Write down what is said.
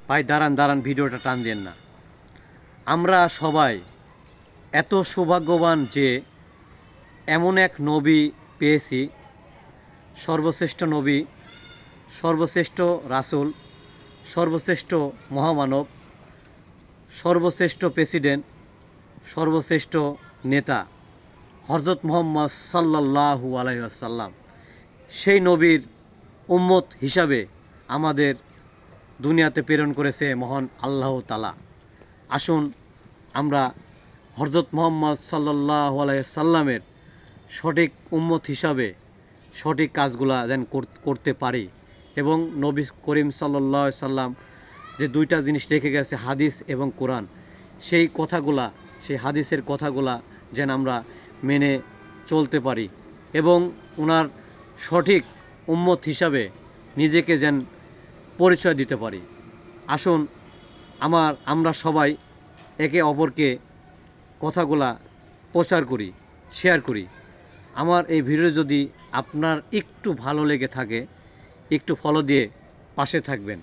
ভাই দাঁড়ান দাঁড়ান, ভিডিওটা টান দেন না। আমরা সবাই এত সৌভাগ্যবান যে এমন এক নবী পেয়েছি, সর্বশ্রেষ্ঠ নবী, সর্বশ্রেষ্ঠ রাসূল, সর্বশ্রেষ্ঠ মহামানব, সর্বশ্রেষ্ঠ প্রেসিডেন্ট, সর্বশ্রেষ্ঠ নেতা হযরত মুহাম্মদ সাল্লাল্লাহু আলাইহি ওয়াসাল্লাম। সেই নবীর উম্মত হিসাবে আমাদের দুনিয়াতে প্রেরণ করেছে মহান আল্লাহ তাআলা। আসুন আমরা হযরত মুহাম্মদ সাল্লাল্লাহু আলাইহি ওয়াসাল্লামের সঠিক উম্মত হিসাবে সঠিক কাজগুলা যেন করতে পারি, এবং নবী করিম সাল্লাল্লাহু আলাইহি সাল্লাম যে দুইটা জিনিস রেখে গেছে, হাদিস এবং কোরআন, সেই কথাগুলা, সেই হাদিসের কথাগুলা যেন আমরা মেনে চলতে পারি এবং ওনার সঠিক উম্মত হিসাবে নিজেকে যেন পরিচয় দিতে পারি। আসুন আমরা সবাই একে অপরকে কথাগুলা প্রচার করি, শেয়ার করি। আমার এই ভিডিও যদি আপনার একটু ভালো লেগে থাকে, একটু ফলো দিয়ে পাশে থাকবেন।